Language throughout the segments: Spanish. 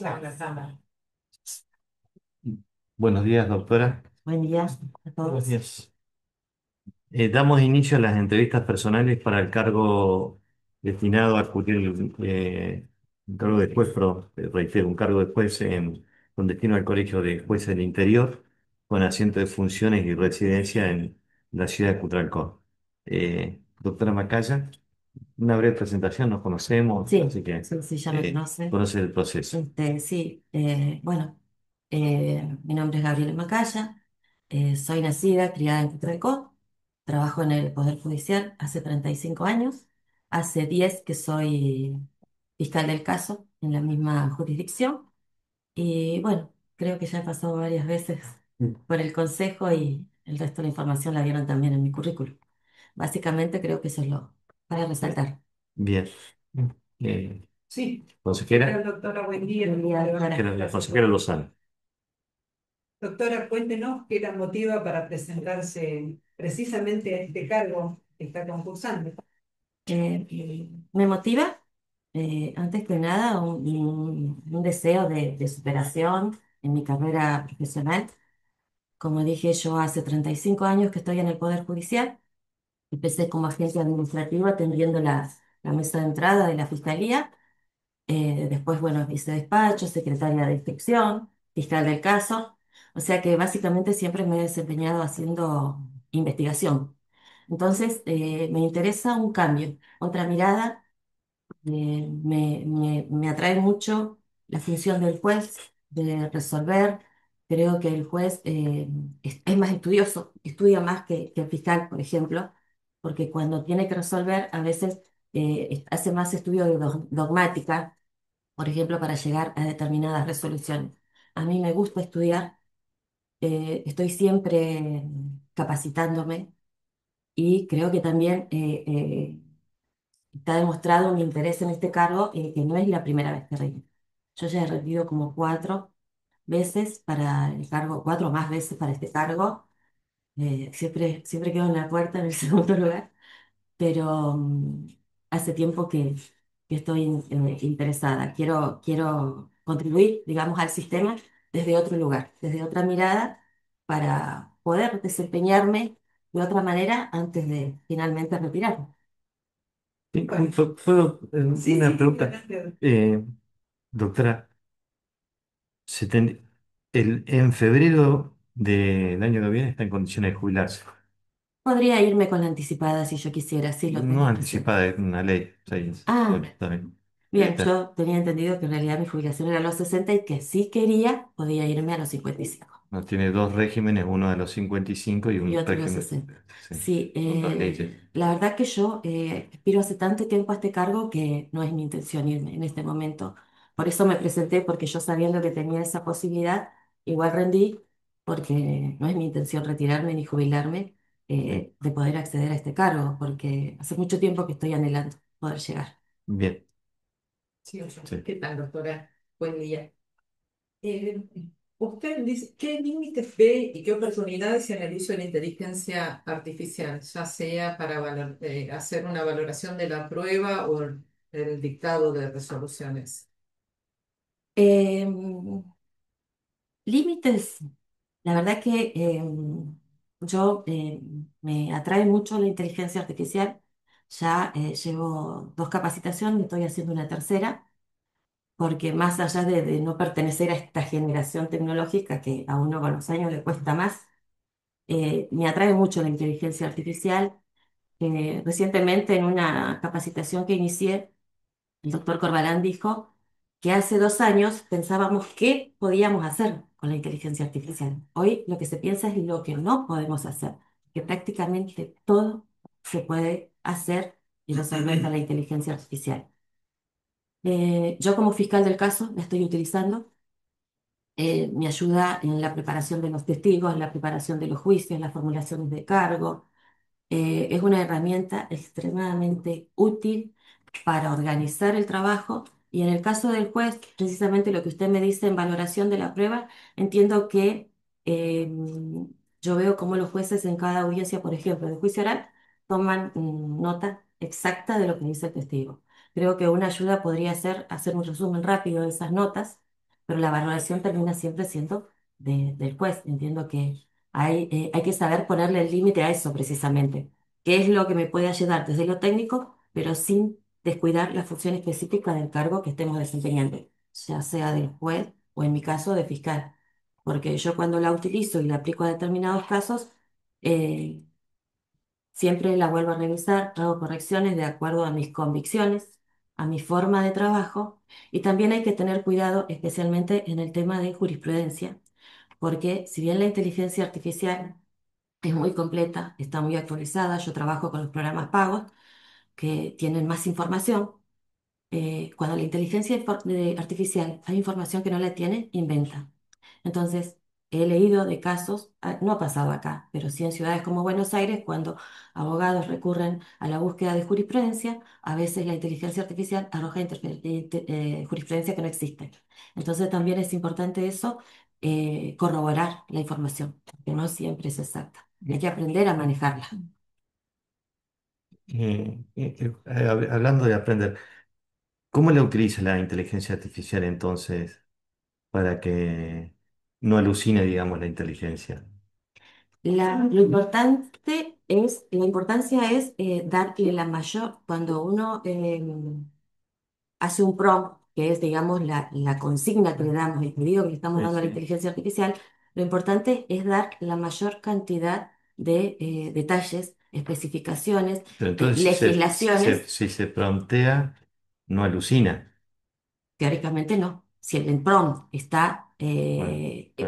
La cámara. Buenos días, doctora. Buen día a Buenos todos. días. Damos inicio a las entrevistas personales para el cargo destinado a cubrir un cargo de juez, reitero, un cargo de juez con destino al Colegio de Jueces del Interior, con asiento de funciones y residencia en la ciudad de Cutralcó. Doctora Macaya, una breve presentación, nos conocemos, Sí, así que sí, sí, ya me conoce. conoce el proceso. Sí, bueno, mi nombre es Gabriela Macaya, soy nacida, criada en Cutralcó, trabajo en el Poder Judicial hace 35 años, hace 10 que soy fiscal del caso en la misma jurisdicción y bueno, creo que ya he pasado varias veces por el consejo y el resto de la información la vieron también en mi currículum. Básicamente creo que eso es lo para resaltar. Bien. Eh, Sí, Consejera, doctora, buen día. Buen día, doctora. la consejera Lozano. Doctora, cuéntenos qué la motiva para presentarse precisamente a este cargo que está concursando. Me motiva, antes que nada, un deseo de superación en mi carrera profesional. Como dije, yo hace 35 años que estoy en el Poder Judicial. Empecé como agente administrativa atendiendo la mesa de entrada de la Fiscalía. Después, bueno, hice despacho, secretaria de inspección, fiscal del caso. O sea que básicamente siempre me he desempeñado haciendo investigación. Entonces, me interesa un cambio, otra mirada. Me atrae mucho la función del juez, de resolver. Creo que el juez es más estudioso, estudia más que el fiscal, por ejemplo, porque cuando tiene que resolver, a veces hace más estudio de dogmática, por ejemplo, para llegar a determinadas resoluciones. A mí me gusta estudiar, estoy siempre capacitándome y creo que también está demostrado mi interés en este cargo, que no es la primera vez que rindo. Yo ya he rendido como 4 veces para el cargo, 4 o más veces para este cargo. Siempre quedo en la puerta en el segundo lugar, pero hace tiempo que estoy interesada. Quiero contribuir, digamos, al sistema desde otro lugar, desde otra mirada, para poder desempeñarme de otra manera antes de finalmente retirarme. Sí, Bueno, ¿puedo, sí, una sí, pregunta? adelante. Doctora, se ten- en febrero del año que viene está en condiciones de jubilarse. Podría irme con la anticipada si yo quisiera, sí lo No tengo presente. anticipada, es una ley. Sí, Ah, está bien. bien, yo tenía entendido que en realidad mi jubilación era a los 60 y que si quería podía irme a los 55. No, tiene dos regímenes, uno de los 55 y Y un otro a los régimen. 60. Sí. Sí, Ok, sí. la verdad que yo aspiro hace tanto tiempo a este cargo que no es mi intención irme en este momento. Por eso me presenté, porque yo sabiendo que tenía esa posibilidad, igual rendí, porque no es mi intención retirarme ni jubilarme, de poder acceder a este cargo, porque hace mucho tiempo que estoy anhelando poder llegar. Bien, Sí, oye, sí. ¿qué tal, doctora? Buen día. Eh, Usted dice, ¿qué límites ve y qué oportunidades en el uso de la inteligencia artificial, ya sea para hacer una valoración de la prueba o el dictado de resoluciones? Límites, la verdad que yo me atrae mucho la inteligencia artificial. Ya llevo 2 capacitaciones, estoy haciendo una tercera, porque más allá de no pertenecer a esta generación tecnológica que a uno con los años le cuesta más, me atrae mucho la inteligencia artificial. Recientemente en una capacitación que inicié, el doctor Corbalán dijo que hace 2 años pensábamos qué podíamos hacer con la inteligencia artificial. Hoy lo que se piensa es lo que no podemos hacer, que prácticamente todo se puede hacer y resolver con la inteligencia artificial. Yo como fiscal del caso la estoy utilizando. Me ayuda en la preparación de los testigos, en la preparación de los juicios, las formulaciones de cargo. Es una herramienta extremadamente útil para organizar el trabajo y en el caso del juez, precisamente lo que usted me dice en valoración de la prueba, entiendo que eh, yo veo cómo los jueces en cada audiencia, por ejemplo, de juicio oral, toman nota exacta de lo que dice el testigo. Creo que una ayuda podría ser hacer un resumen rápido de esas notas pero la valoración termina siempre siendo del juez. Entiendo que hay que saber ponerle el límite a eso precisamente. ¿Qué es lo que me puede ayudar desde lo técnico, pero sin descuidar la función específica del cargo que estemos desempeñando, ya sea del juez o en mi caso de fiscal? Porque yo cuando la utilizo y la aplico a determinados casos, eh, siempre la vuelvo a revisar, hago correcciones de acuerdo a mis convicciones, a mi forma de trabajo, y también hay que tener cuidado especialmente en el tema de jurisprudencia, porque si bien la inteligencia artificial es muy completa, está muy actualizada, yo trabajo con los programas pagos que tienen más información. Cuando la inteligencia artificial hay información que no la tiene, inventa. Entonces, he leído de casos, no ha pasado acá, pero sí en ciudades como Buenos Aires, cuando abogados recurren a la búsqueda de jurisprudencia, a veces la inteligencia artificial arroja jurisprudencia que no existe. Entonces, también es importante eso, corroborar la información, porque no siempre es exacta. Hay que aprender a manejarla. Hablando de aprender, ¿cómo la utiliza la inteligencia artificial entonces para que no alucine, digamos, la inteligencia? La importancia es darle la mayor, cuando uno hace un prompt, que es, digamos, la consigna que le damos, el pedido que le estamos Sí, dando a la sí. inteligencia artificial, lo importante es dar la mayor cantidad de detalles, especificaciones, Pero entonces legislaciones. si se promptea, no alucina. Teóricamente no. Si el prompt está Bueno,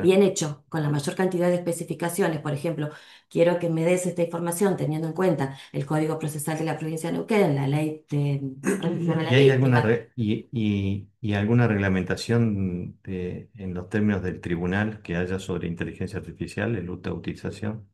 bien hecho, con la mayor cantidad de especificaciones, por ejemplo, quiero que me des esta información teniendo en cuenta el Código Procesal de la provincia de Neuquén, la ley de revisión a la ¿y hay ley, alguna y alguna reglamentación en los términos del tribunal que haya sobre inteligencia artificial, el uso de utilización?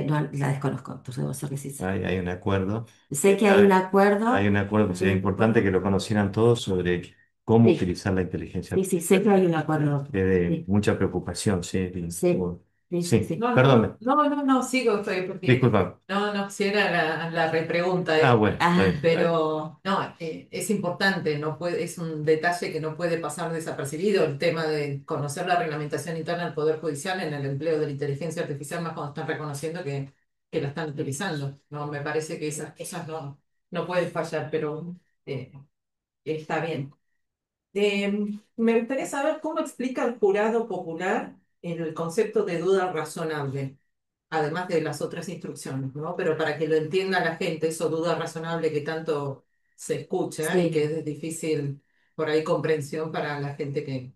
no, la desconozco, entonces debo ser sincera. Hay un acuerdo. Sé que hay un Hay acuerdo. un acuerdo que sería importante que lo conocieran todos sobre cómo Sí, utilizar la inteligencia sí, sí, artificial. sé que hay un acuerdo. Es de Sí, mucha preocupación, sí. sí, sí, sí, Sí, sí. No, perdón, no, no, no, no, sigo, porque disculpa. no, no, si era la repregunta, Ah, bueno, está Ah, bien. pero no, es importante, no puede, es un detalle que no puede pasar desapercibido el tema de conocer la reglamentación interna del Poder Judicial en el empleo de la inteligencia artificial, más cuando están reconociendo que la están utilizando. No, me parece que esas cosas no pueden fallar, pero eh, está bien. Me gustaría saber cómo explica el jurado popular en el concepto de duda razonable, además de las otras instrucciones, ¿no? Pero para que lo entienda la gente, eso duda razonable que tanto se escucha y que sí, es de difícil por ahí comprensión para la gente que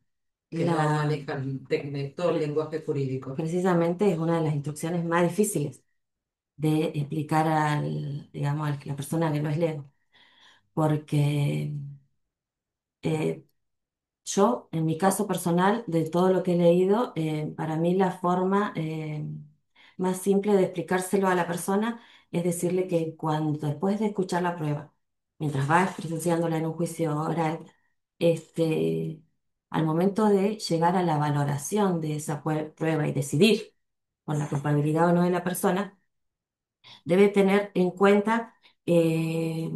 no la, maneja todo el lenguaje jurídico. precisamente es una de las instrucciones más difíciles de explicar digamos, a la persona que no es lego, porque eh, yo, en mi caso personal, de todo lo que he leído, para mí la forma más simple de explicárselo a la persona es decirle que cuando después de escuchar la prueba, mientras vas presenciándola en un juicio oral, este, al momento de llegar a la valoración de esa prueba y decidir por la culpabilidad o no de la persona, debe tener en cuenta eh,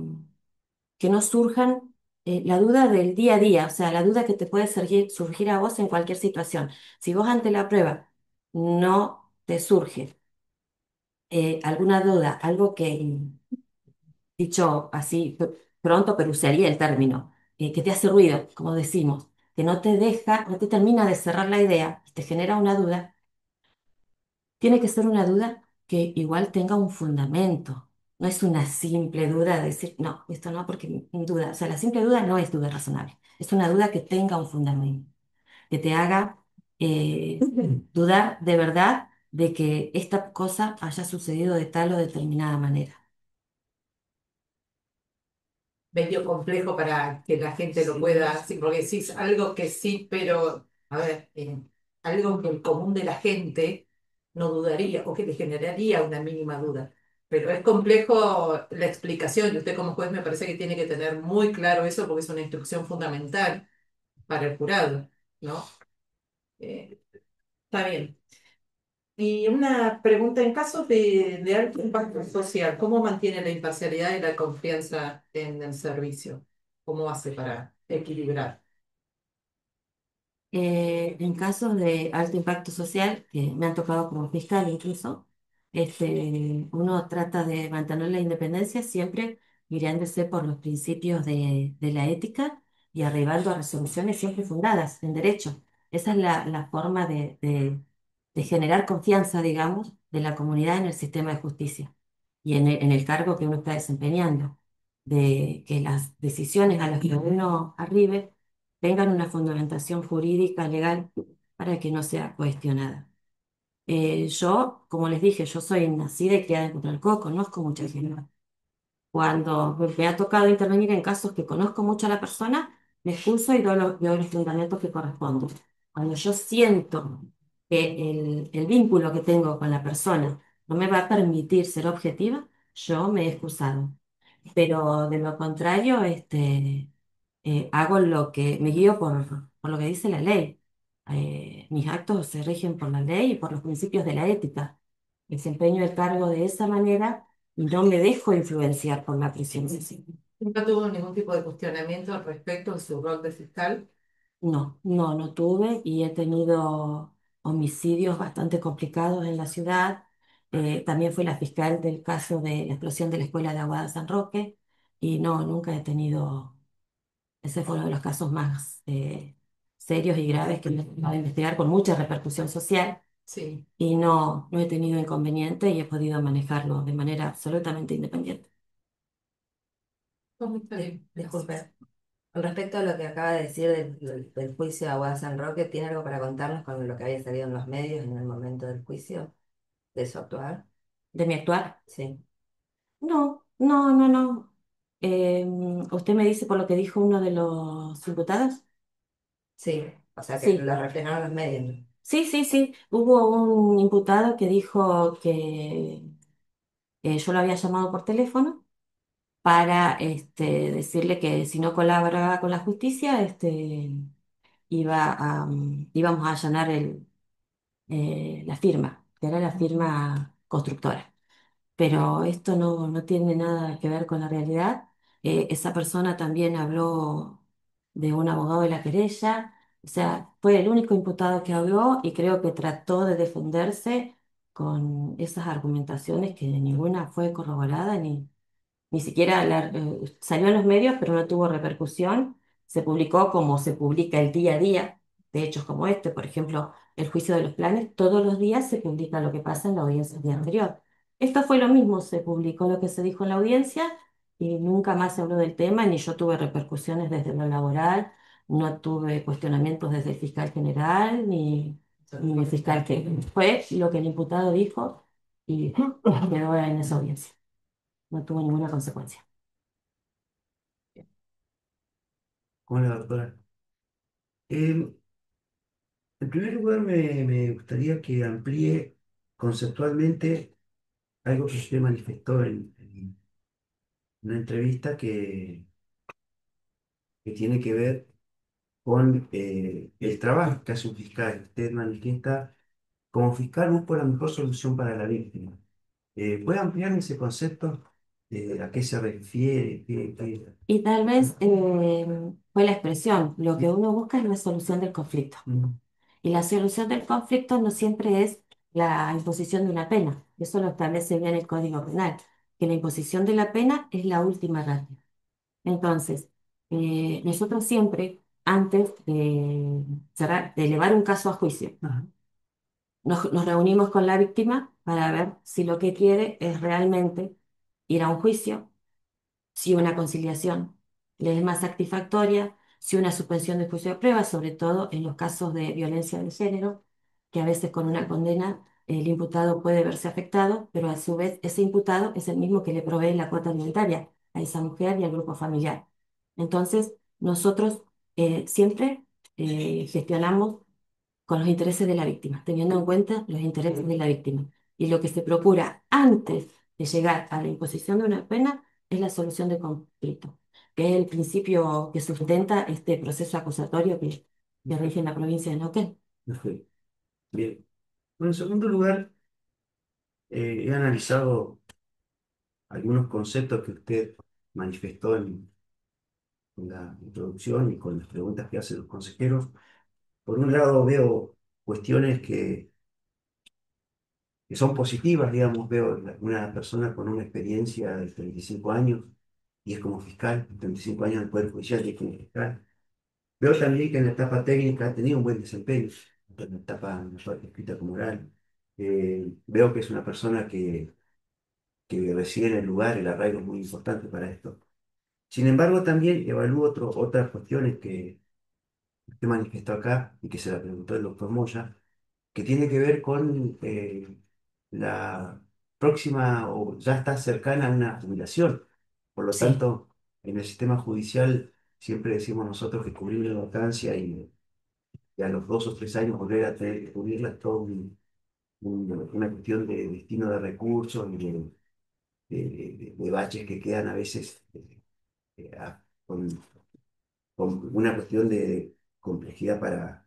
que no surjan la duda del día a día, o sea, la duda que te puede surgir a vos en cualquier situación. Si vos ante la prueba no te surge alguna duda, algo que, dicho así pronto, pero usaría el término, que te hace ruido, como decimos, que no te deja, no te termina de cerrar la idea y te genera una duda, tiene que ser una duda que igual tenga un fundamento. No es una simple duda de decir, no, esto no, porque duda, o sea, la simple duda no es duda razonable. Es una duda que tenga un fundamento, que te haga eh, dudar de verdad de que esta cosa haya sucedido de tal o determinada manera. Medio complejo para que la gente lo pueda, sí, porque sí es algo que sí, pero a ver, algo que el común de la gente no dudaría o que le generaría una mínima duda. Pero es complejo la explicación y usted como juez me parece que tiene que tener muy claro eso porque es una instrucción fundamental para el jurado, ¿no? Eh, Está bien. Y una pregunta, en casos de alto impacto social, ¿cómo mantiene la imparcialidad y la confianza en el servicio? ¿Cómo hace para equilibrar? En casos de alto impacto social, que me han tocado como fiscal incluso, uno trata de mantener la independencia siempre guiándose por los principios de la ética y arribando a resoluciones siempre fundadas en derecho. Esa es la forma de generar confianza, digamos, de la comunidad en el sistema de justicia y en el cargo que uno está desempeñando, de que las decisiones a las que uno arribe tengan una fundamentación jurídica, legal, para que no sea cuestionada. Yo, como les dije, yo soy nacida y criada en Cotralcó, conozco mucha gente. Cuando me ha tocado intervenir en casos que conozco mucho a la persona, me excuso y doy los fundamentos que corresponden. Cuando yo siento que el vínculo que tengo con la persona no me va a permitir ser objetiva, yo me he excusado. Pero de lo contrario, hago lo que me guío por lo que dice la ley. Mis actos se rigen por la ley y por los principios de la ética. Desempeño el cargo de esa manera y no me dejo influenciar por la presión social. ¿Nunca tuvo ningún tipo de cuestionamiento al respecto de su rol de fiscal? No, no, no tuve y he tenido homicidios bastante complicados en la ciudad. También fui la fiscal del caso de la explosión de la escuela de Aguada San Roque y no, nunca he tenido. Ese fue uno de los casos más serios y graves que me he tocado investigar con mucha repercusión social Sí, y no, no he tenido inconveniente y he podido manejarlo de manera absolutamente independiente. pues está bien, gracias. Disculpe, con respecto a lo que acaba de decir del juicio de Aguada San Roque, ¿tiene algo para contarnos con lo que había salido en los medios en el momento del juicio, de su actuar? ¿De mi actuar? Sí, No, no, no, no. ¿Usted me dice por lo que dijo uno de los imputados? sí, o sea que Sí, lo reflejaron los medios. sí, sí, sí. Hubo un imputado que dijo que yo lo había llamado por teléfono para decirle que si no colaboraba con la justicia, íbamos a allanar la firma, que era la firma constructora. Pero esto no tiene nada que ver con la realidad. Esa persona también habló de un abogado de la querella, o sea, fue el único imputado que habló y creo que trató de defenderse con esas argumentaciones que ninguna fue corroborada ni siquiera salió en los medios, pero no tuvo repercusión. Se publicó como se publica el día a día, de hechos como este, por ejemplo, el juicio de los planes, todos los días se publica lo que pasa en la audiencia del día anterior. Esto fue lo mismo, se publicó lo que se dijo en la audiencia y nunca más se habló del tema, ni yo tuve repercusiones desde lo laboral, no tuve cuestionamientos desde el fiscal general, ni el fiscal que fue lo que el imputado dijo y quedó en esa audiencia. No tuvo ninguna consecuencia. Hola, doctora. En primer lugar, me gustaría que amplíe conceptualmente algo que usted manifestó en una entrevista que tiene que ver con el trabajo que hace un fiscal. Usted manifiesta, como fiscal busco la mejor solución para la víctima. ¿Puede ampliar ese concepto? ¿A qué se refiere? Y tal vez fue la expresión, lo que uno busca es la solución del conflicto. Mm, Y la solución del conflicto no siempre es la imposición de una pena. Eso lo establece bien el Código Penal, que la imposición de la pena es la última ratio. Entonces, nosotros siempre, antes de elevar un caso a juicio, ajá, nos reunimos con la víctima para ver si lo que quiere es realmente ir a un juicio, si una conciliación le es más satisfactoria, si una suspensión de juicio de prueba, sobre todo en los casos de violencia de género, que a veces con una condena el imputado puede verse afectado, pero a su vez ese imputado es el mismo que le provee la cuota alimentaria a esa mujer y al grupo familiar. Entonces, nosotros siempre gestionamos con los intereses de la víctima, teniendo en cuenta los intereses de la víctima. Y lo que se procura antes de llegar a la imposición de una pena es la solución del conflicto, que es el principio que sustenta este proceso acusatorio que rige en la provincia de Neuquén. perfecto. Bien. Bueno, en segundo lugar, he analizado algunos conceptos que usted manifestó en la introducción y con las preguntas que hacen los consejeros. por un lado veo cuestiones que son positivas, digamos, veo una persona con una experiencia de 35 años y es como fiscal, 35 años del Poder Judicial y es como fiscal. Veo también que en la etapa técnica ha tenido un buen desempeño, en la parte escrita como oral. Veo que es una persona que reside en el lugar, el arraigo es muy importante para esto. Sin embargo, también evalúo otras cuestiones que usted manifestó acá y que se la preguntó el doctor Moya, que tiene que ver con la próxima o ya está cercana a una jubilación. Por lo Sí. tanto, en el sistema judicial siempre decimos nosotros que cubrir una vacancia y a los 2 o 3 años volver a tener que cubrirla es todo una cuestión de destino de recursos y de baches que quedan a veces con una cuestión de complejidad para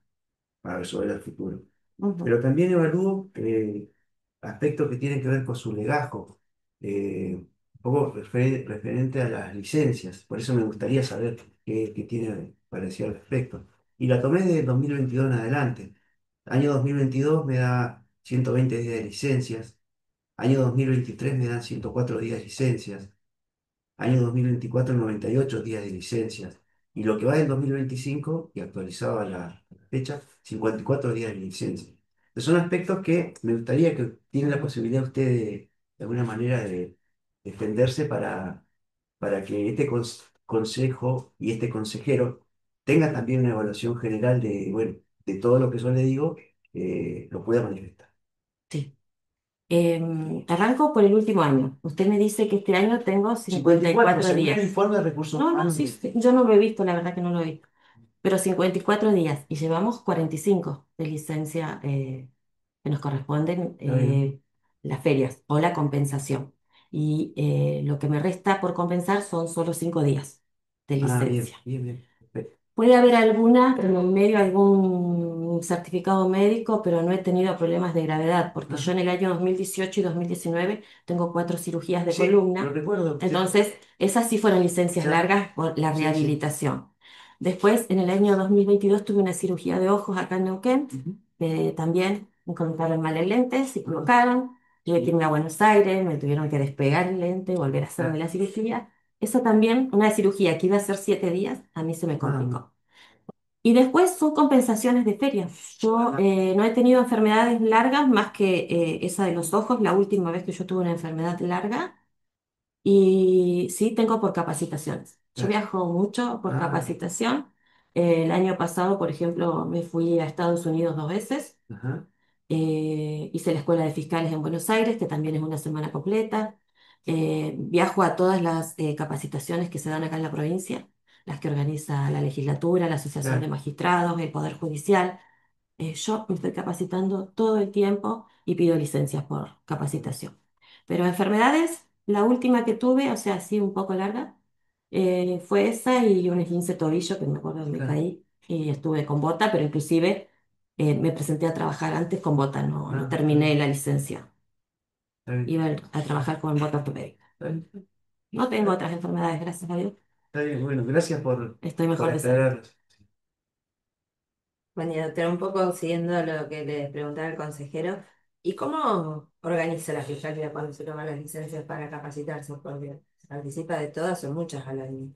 resolver el futuro. Ujú, Pero también evalúo aspectos que tienen que ver con su legajo, un poco referente a las licencias. Por eso me gustaría saber qué tiene para decir al respecto. Y la tomé de 2022 en adelante. Año 2022 me da 120 días de licencias. Año 2023 me dan 104 días de licencias. Año 2024, 98 días de licencias. Y lo que va del 2025, y actualizaba la fecha, 54 días de licencia. Entonces son aspectos que me gustaría que tiene la posibilidad usted de alguna manera de defenderse para que este consejo y este consejero tenga también una evaluación general de, bueno, de todo lo que yo le digo, lo pueda manifestar. sí. Arranco por el último año. Usted me dice que este año tengo 54, 54 según el días. informe de recursos No, no, humanos. sí, sí, yo no lo he visto, la verdad que no lo he visto. Pero 54 días y llevamos 45 de licencia que nos corresponden Está bien. las ferias o la compensación. Y lo que me resta por compensar son solo 5 días de Ah, bien, licencia. bien, bien. Perfecto. Puede haber alguna, en el medio algún certificado médico, pero no he tenido problemas de gravedad, porque yo Ajá. en el año 2018 y 2019 tengo 4 cirugías de Sí, lo columna, recuerdo. entonces esas sí fueron licencias Ya. largas por la Sí, sí. rehabilitación. Después, en el año 2022 tuve una cirugía de ojos acá en Neuquén, Ujú. también me colocaron mal el lente, se equivocaron, tuve que irme a Buenos Aires, me tuvieron que despegar el lente, volver a hacerme Ah, la cirugía. Eso también, una cirugía que iba a ser 7 días, a mí se me ah, complicó. Y después son compensaciones de feria. Yo no he tenido enfermedades largas más que esa de los ojos, la última vez que yo tuve una enfermedad larga. Y sí tengo por capacitaciones. Yo ya. viajo mucho por Ah, capacitación. El año pasado, por ejemplo, me fui a Estados Unidos 2 veces. ajá, Hice la Escuela de Fiscales en Buenos Aires, que también es una semana completa. Viajo a todas las capacitaciones que se dan acá en la provincia, las que organiza la legislatura, la Asociación de claro. Magistrados, el Poder Judicial. Yo me estoy capacitando todo el tiempo y pido licencias por capacitación. Pero enfermedades, la última que tuve, o sea, sí un poco larga, fue esa y un esguince de tobillo que me acuerdo que me Claro. caí y estuve con bota, pero inclusive me presenté a trabajar antes con bota, no, no Ah, está terminé bien, la licencia. está bien, Iba a trabajar con bota ortopédica. está bien. No tengo Está otras enfermedades, gracias a Dios. está bien. Bueno, gracias Estoy por mejor de salud. aclarar. Bueno, y doctora, un poco siguiendo lo que le preguntaba el consejero, ¿y cómo organiza la fiscalía cuando se toman las licencias para capacitarse? Porque se participa de todas o muchas al año.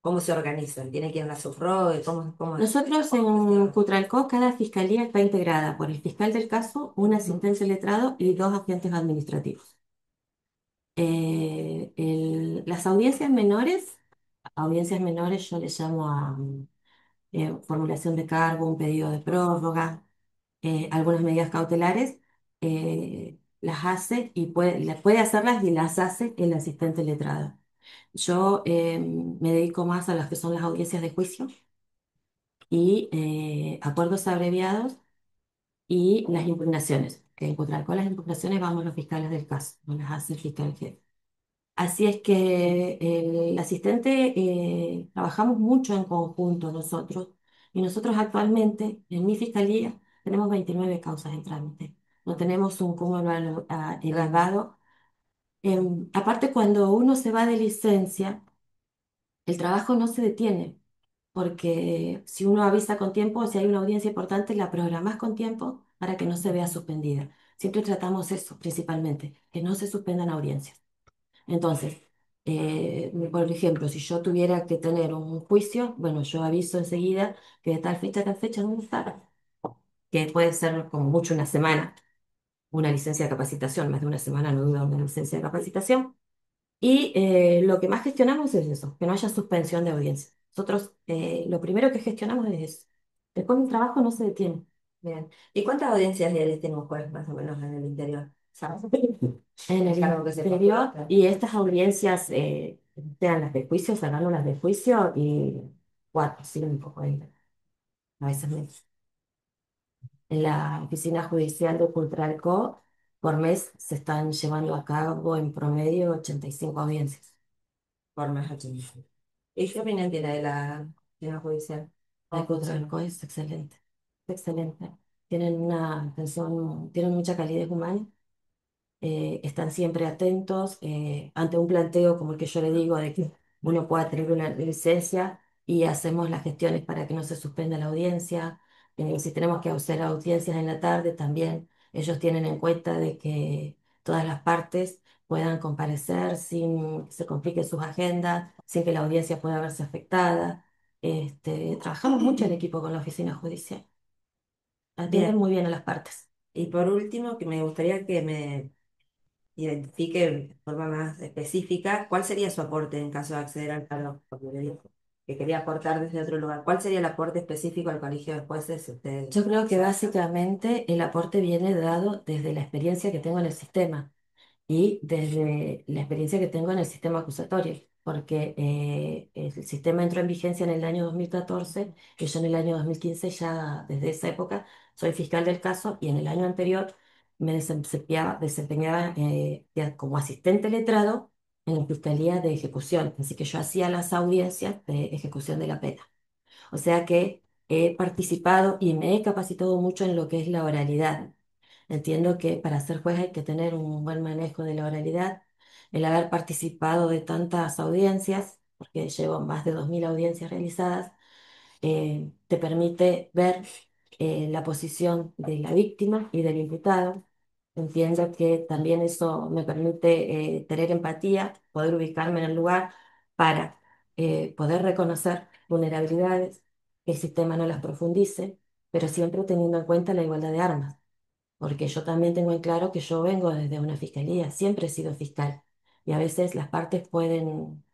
¿Cómo se organizan? ¿Tiene que ir a la SUFROE? ¿Cómo es? Nosotros en Cutralcó, cada fiscalía está integrada por el fiscal del caso, un asistente letrado y 2 agentes administrativos. Las audiencias menores yo les llamo a formulación de cargo, un pedido de prórroga, algunas medidas cautelares, las hace y puede hacerlas y las hace el asistente letrado. Yo me dedico más a las que son las audiencias de juicio y acuerdos abreviados y las impugnaciones. Que encontrar con las impugnaciones vamos los fiscales del caso, no las hace el fiscal jefe. Así es que el asistente, trabajamos mucho en conjunto nosotros y nosotros actualmente en mi fiscalía tenemos 29 causas en trámite. No tenemos un cúmulo elevado. Aparte, cuando uno se va de licencia, el trabajo no se detiene. porque si uno avisa con tiempo, si hay una audiencia importante, la programás con tiempo para que no se vea suspendida. Siempre tratamos eso principalmente, que no se suspendan audiencias. Entonces, por ejemplo, si yo tuviera que tener un juicio, bueno, yo aviso enseguida que de tal fecha a tal fecha no voy a estar, que puede ser como mucho una semana, una licencia de capacitación, más de una semana no dura una licencia de capacitación. Y lo que más gestionamos es eso, que no haya suspensión de audiencia. Nosotros lo primero que gestionamos es eso. Después mi trabajo no se detiene. Bien. ¿Y cuántas audiencias diarias tiene un juez más o menos en el interior? ¿Sabes? En el Claro que se interior, postula. y estas audiencias, sean las de juicio, sacarlo las de juicio, y cuatro, cinco, a veces menos. En la oficina judicial de Cultralco, por mes se están llevando a cabo en promedio 85 audiencias. Por más 85. ¿Y qué opinión tiene de la Oficina Judicial? La ¿Cómo funciona? Cultralco es excelente, excelente. Tienen una atención, tienen mucha calidez humana, están siempre atentos ante un planteo como el que yo le digo de que uno pueda tener una licencia y hacemos las gestiones para que no se suspenda la audiencia. Si tenemos que hacer audiencias en la tarde, también ellos tienen en cuenta de que todas las partes puedan comparecer sin que se compliquen sus agendas, sin que la audiencia pueda verse afectada. Trabajamos mucho en equipo con la oficina judicial, atienden Bien. muy bien a las partes. Y por último, que me gustaría que me identifique de forma más específica cuál sería su aporte en caso de acceder al cargo, porque le dijo que quería aportar desde otro lugar. ¿Cuál sería el aporte específico al colegio de jueces si usted Yo creo que sabe? básicamente el aporte viene dado desde la experiencia que tengo en el sistema y desde la experiencia que tengo en el sistema acusatorio, porque el sistema entró en vigencia en el año 2014 y yo en el año 2015 ya desde esa época soy fiscal del caso y en el año anterior me desempeñaba ya como asistente letrado en la Fiscalía de Ejecución, así que yo hacía las audiencias de ejecución de la pena. O sea que he participado y me he capacitado mucho en lo que es la oralidad. Entiendo que para ser juez hay que tener un buen manejo de la oralidad, el haber participado de tantas audiencias, porque llevo más de 2000 audiencias realizadas, te permite ver la posición de la víctima y del imputado. Entiendo que también eso me permite tener empatía, poder ubicarme en el lugar para poder reconocer vulnerabilidades, que el sistema no las profundice, pero siempre teniendo en cuenta la igualdad de armas, porque yo también tengo en claro que yo vengo desde una fiscalía, siempre he sido fiscal, y a veces las partes pueden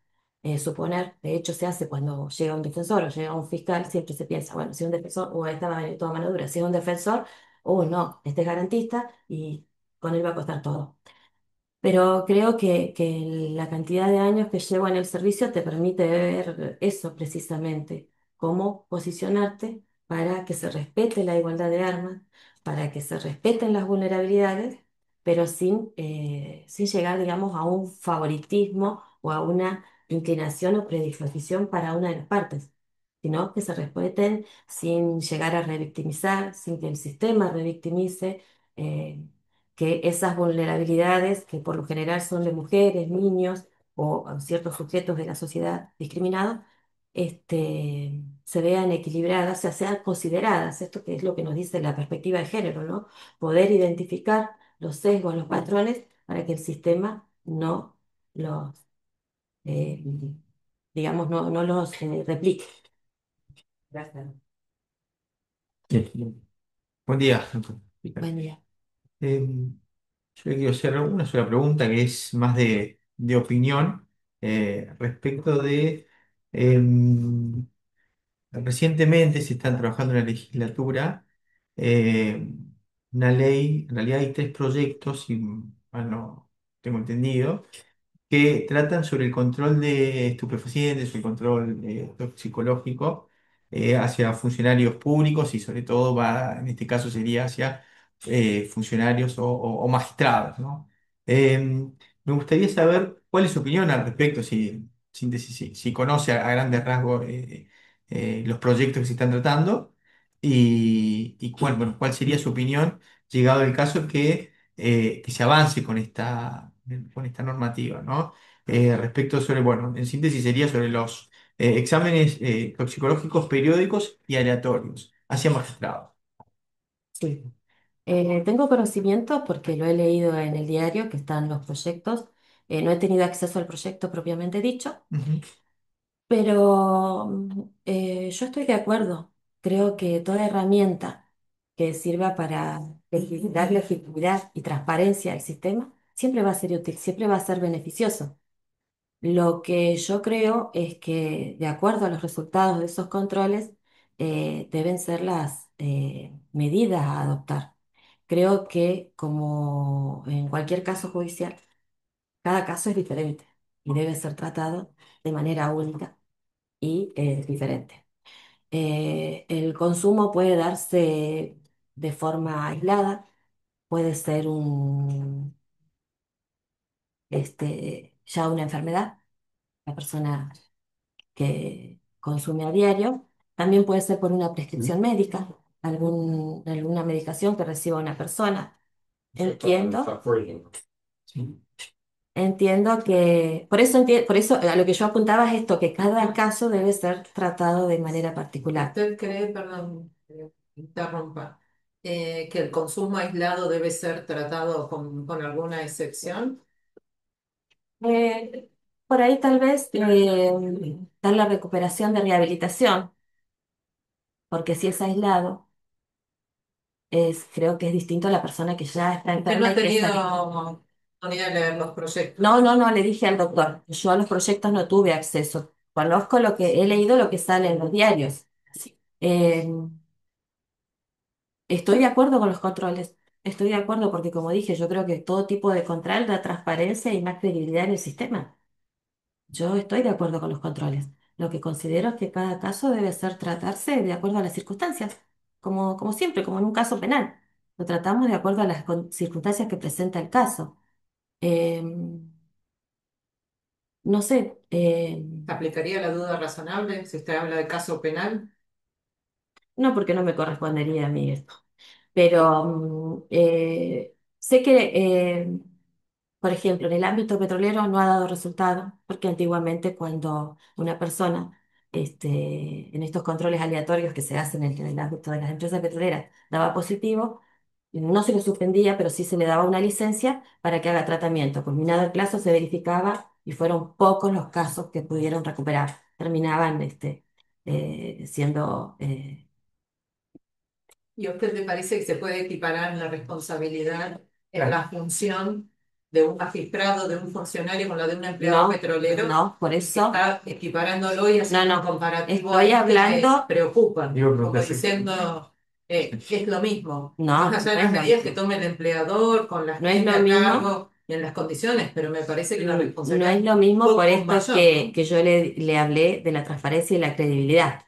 suponer, de hecho se hace cuando llega un defensor o llega un fiscal, siempre se piensa, bueno, si un defensor, o esta va a venir toda mano dura, si es un defensor, no, este es garantista y con él va a costar todo. Pero creo que la cantidad de años que llevo en el servicio te permite ver eso precisamente, cómo posicionarte para que se respete la igualdad de armas, para que se respeten las vulnerabilidades, pero sin llegar, digamos, a un favoritismo o a una inclinación o predisposición para una de las partes, sino que se respeten sin llegar a revictimizar, sin que el sistema revictimice. Que esas vulnerabilidades, que por lo general son de mujeres, niños o ciertos sujetos de la sociedad discriminados, se vean equilibradas, o sea, sean consideradas, esto que es lo que nos dice la perspectiva de género, ¿no? Poder identificar los sesgos, los patrones, para que el sistema no los, eh, digamos, no los replique. Gracias. Sí. Buen día, doctor. Buen día. Yo le quiero hacer una sola pregunta que es más de opinión respecto de recientemente se están trabajando en la legislatura eh, una ley, en realidad hay tres proyectos, si mal no tengo entendido, que tratan sobre el control de estupefacientes, el control toxicológico hacia funcionarios públicos y sobre todo va, en este caso sería hacia funcionarios o magistrados, ¿no? Me gustaría saber cuál es su opinión al respecto, si conoce a grandes rasgos los proyectos que se están tratando y bueno, cuál sería su opinión llegado el caso que se avance con esta normativa, ¿no? Respecto sobre, bueno, en síntesis sería sobre exámenes toxicológicos periódicos y aleatorios hacia magistrados. Sí. Tengo conocimiento porque lo he leído en el diario, que están los proyectos. No he tenido acceso al proyecto propiamente dicho, Ujú. pero yo estoy de acuerdo. Creo que toda herramienta que sirva para dar legitimidad y transparencia al sistema siempre va a ser útil, siempre va a ser beneficioso. Lo que yo creo es que, de acuerdo a los resultados de esos controles, deben ser las medidas a adoptar. Creo que, como en cualquier caso judicial, cada caso es diferente y debe ser tratado de manera única y diferente. El consumo puede darse de forma aislada, puede ser ya una enfermedad. La persona que consume a diario. También puede ser por una prescripción médica, alguna medicación que reciba una persona. Entiendo, Sí. entiendo que, por eso a lo que yo apuntaba es esto, que cada caso debe ser tratado de manera particular. ¿Usted cree, perdón, interrumpa, que el consumo aislado debe ser tratado con alguna excepción? Eh, por ahí tal vez dar la recuperación de rehabilitación, porque si es aislado, creo que es distinto a la persona que ya está Usted no enferma ha y que tenido está. oportunidad de leer los proyectos. No, no, no, le dije al doctor. Yo a los proyectos no tuve acceso. Conozco lo que he leído, lo que sale en los diarios. Eh, Estoy de acuerdo con los controles. Estoy de acuerdo porque, como dije, yo creo que todo tipo de control da transparencia y más credibilidad en el sistema. Yo estoy de acuerdo con los controles. Lo que considero es que cada caso debe ser tratarse de acuerdo a las circunstancias, como siempre, como en un caso penal. Lo tratamos de acuerdo a las circunstancias que presenta el caso. Eh, no sé. ¿Aplicaría la duda razonable si usted habla de caso penal? No, porque no me correspondería a mí esto. Pero sé que, por ejemplo, en el ámbito petrolero no ha dado resultado, porque antiguamente cuando una persona, en estos controles aleatorios que se hacen en el ámbito de las empresas petroleras, daba positivo, no se le suspendía, pero sí se le daba una licencia para que haga tratamiento. Culminado el plazo se verificaba y fueron pocos los casos que pudieron recuperar. Terminaban siendo ¿Y a usted le parece que se puede equiparar la responsabilidad en la función de un magistrado, de un funcionario con la de un empleado no, petrolero? no, por eso, Está equiparándolo y haciendo no, un comparativo estoy ahí que me hablando, preocupa, Digo, como preguntas. diciendo, es lo mismo, más no, allá no de es las lo medidas que mismo, tome el empleador, con la no es gente lo a mismo, cargo y en las condiciones, pero me parece que la no es responsabilidad lo es un mismo por poco esto mayor, ¿no? que yo le hablé de la transparencia y la credibilidad.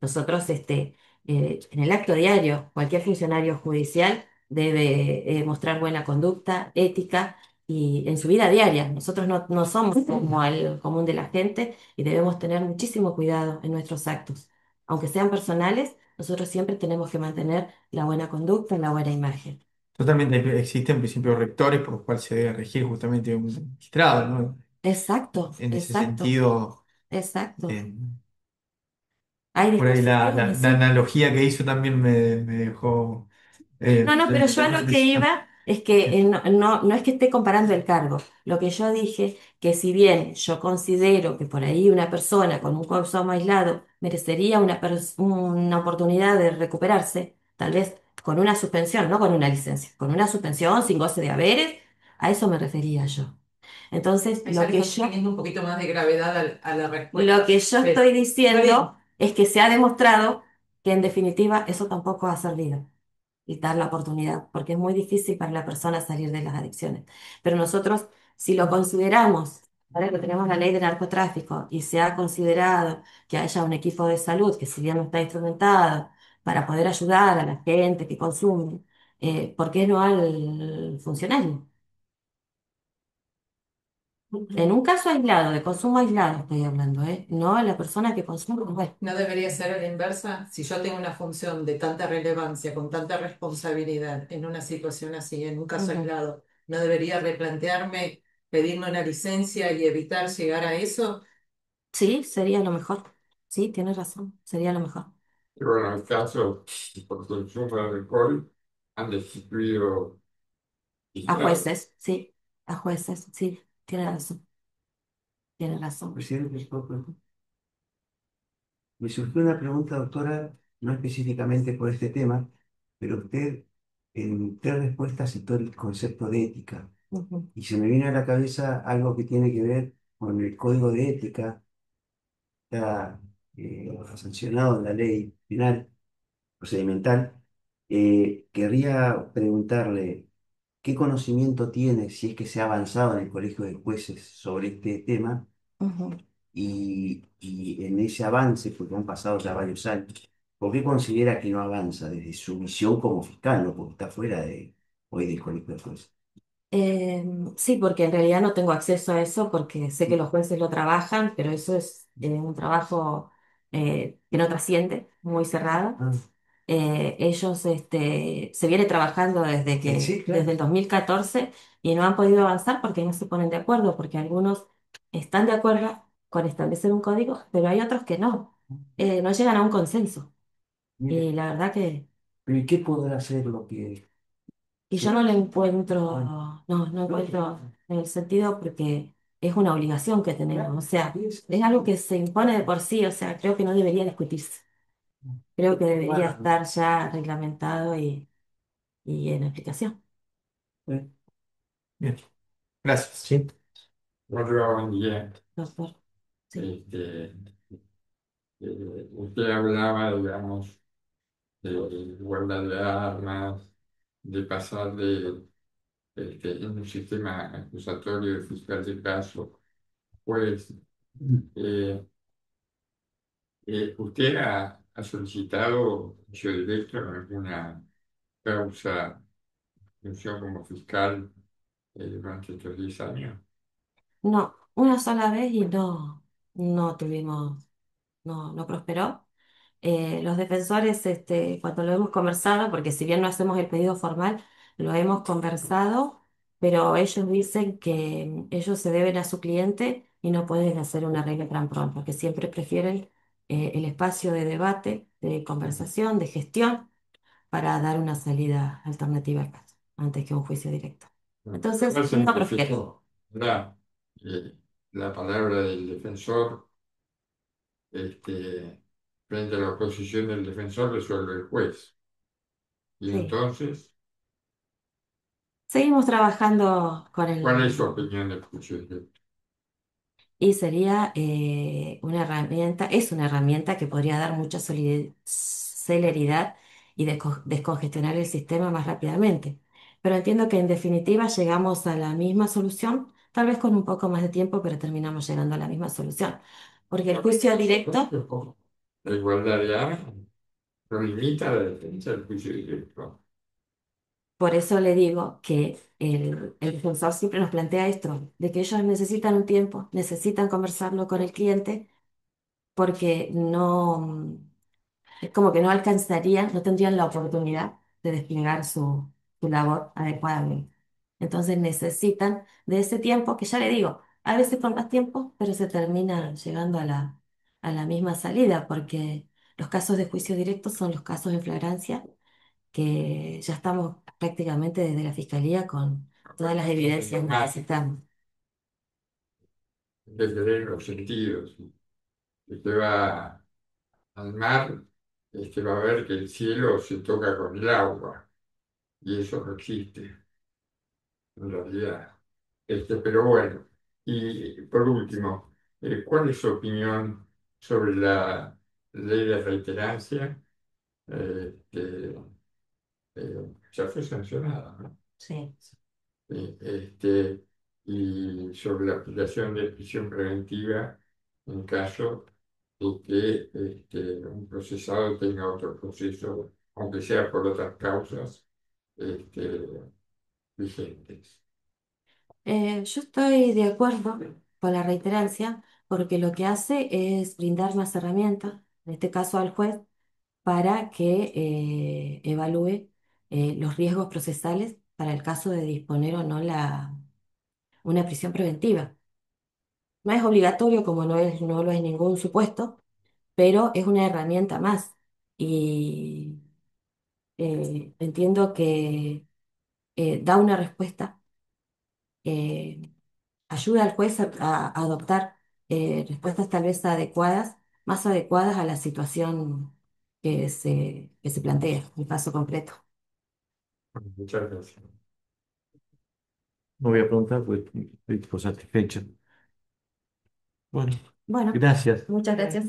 Nosotros, en el acto diario, cualquier funcionario judicial debe mostrar buena conducta, ética y en su vida diaria. Nosotros no somos como el común de la gente y debemos tener muchísimo cuidado en nuestros actos. Aunque sean personales, nosotros siempre tenemos que mantener la buena conducta y la buena imagen. Totalmente existen principios rectores por los cuales se debe regir justamente un magistrado, ¿no? Exacto, En ese exacto, sentido, exacto. eh, Hay por ahí disposiciones, la sí. analogía que hizo también me dejó No, no, pero yo a lo que pensando. iba es que no es que esté comparando el cargo. Lo que yo dije, que si bien yo considero que por ahí una persona con un consumo aislado merecería una oportunidad de recuperarse, tal vez con una suspensión, no con una licencia, con una suspensión sin goce de haberes, a eso me refería yo. Entonces, Ahí ya le estoy poniendo un poquito más de gravedad a la lo respuesta. que yo Pero, estoy está bien. diciendo es que se ha demostrado que en definitiva eso tampoco ha servido y dar la oportunidad, porque es muy difícil para la persona salir de las adicciones. Pero nosotros, si lo consideramos, ahora que tenemos la ley de narcotráfico y se ha considerado que haya un equipo de salud que si bien no está instrumentado para poder ayudar a la gente que consume, ¿por qué no al funcionario? En un caso aislado, de consumo aislado estoy hablando, ¿eh? No a la persona que consume. Bueno, ¿No debería ser a la inversa? Si yo tengo una función de tanta relevancia, con tanta responsabilidad en una situación así, en un caso ujú. aislado, ¿no debería replantearme pedirme una licencia y evitar llegar a eso? Sí, sería lo mejor. Sí, tienes razón, sería lo mejor. Y bueno, en el caso, por consumo de alcohol, han destituido A fiscales. jueces, sí, a jueces, sí, tienes razón, tienes razón. Presidente, me surgió una pregunta, doctora, no específicamente por este tema, pero usted en tres respuestas citó el concepto de ética Ujú, y se me viene a la cabeza algo que tiene que ver con el código de ética, está sancionado en la ley penal, procedimental. Querría preguntarle qué conocimiento tiene, si es que se ha avanzado en el Colegio de Jueces sobre este tema ujú. y en ese avance, porque han pasado ya varios años, ¿por qué considera que no avanza desde su visión como fiscal, no? Porque está fuera de hoy del Colegio de Jueces. Sí, porque en realidad no tengo acceso a eso porque sé que los jueces lo trabajan, pero eso es un trabajo que no trasciende, muy cerrado. Ah, Ellos se viene trabajando sí, desde claro. el 2014 y no han podido avanzar porque no se ponen de acuerdo, porque algunos están de acuerdo con establecer un código, pero hay otros que no, no llegan a un consenso. Mire, Y la verdad que pero ¿y qué podrá hacer lo que y yo se... no le encuentro, Ah, no encuentro el sentido porque es una obligación que tenemos, o sea, es algo que se impone de por sí, o sea, creo que no debería discutirse, creo que debería bueno, estar ya reglamentado y en aplicación, eh, Bien, gracias. Sí. Otro buen día. doctor. Sí. Este, usted hablaba, digamos, de igualdad de armas, de pasar en un sistema acusatorio de fiscal de caso, pues eh, usted ha solicitado juicio directo en alguna causa, función como fiscal durante estos 10 años. No, una sola vez y no tuvimos, no prosperó. Los defensores, cuando lo hemos conversado, porque si bien no hacemos el pedido formal, lo hemos conversado, pero ellos dicen que ellos se deben a su cliente y no pueden hacer una regla tramprón, porque siempre prefieren el espacio de debate, de conversación, de gestión, para dar una salida alternativa al caso, antes que un juicio directo. Entonces, ¿Cuál no profiere. significó eh, la palabra del defensor frente a la oposición del defensor resuelve el juez? Y Sí. entonces, Seguimos trabajando con ¿cuál es su el. opinión del juicio directo? Y sería una herramienta, es una herramienta que podría dar mucha celeridad y descongestionar el sistema más rápidamente. Pero entiendo que en definitiva llegamos a la misma solución, tal vez con un poco más de tiempo, pero terminamos llegando a la misma solución. Porque el juicio directo, La igualdad de armas no limita la defensa del juicio directo. por eso le digo que el defensor siempre nos plantea esto, de que ellos necesitan un tiempo, necesitan conversarlo con el cliente, porque no. Es como que no alcanzarían, no tendrían la oportunidad de desplegar su labor adecuadamente. Entonces necesitan de ese tiempo, que ya le digo, a veces con más tiempo, pero se termina llegando a la misma salida, porque los casos de juicio directo son los casos en flagrancia, que ya estamos prácticamente desde la fiscalía con todas las evidencias que necesitamos. Que tener los sentidos. Usted va al mar, va a ver que el cielo se toca con el agua, y eso no existe en realidad. Pero bueno, y por último, ¿cuál es su opinión sobre la ley de reiterancia? Que ya fue sancionada, ¿no? Sí. Eh, y sobre la aplicación de prisión preventiva en caso de que un procesado tenga otro proceso, aunque sea por otras causas este, vigentes. Yo estoy de acuerdo con la reiterancia porque lo que hace es brindar más herramientas, en este caso al juez, para que evalúe los riesgos procesales para el caso de disponer o no una prisión preventiva. No es obligatorio, como no lo es ningún supuesto, pero es una herramienta más. Y entiendo que da una respuesta, eh, ayuda al juez a adoptar respuestas tal vez adecuadas, más adecuadas a la situación que se plantea, el caso concreto. Muchas gracias. No voy a preguntar, pues estoy tipo satisfecho. Bueno, Bueno, gracias. muchas gracias.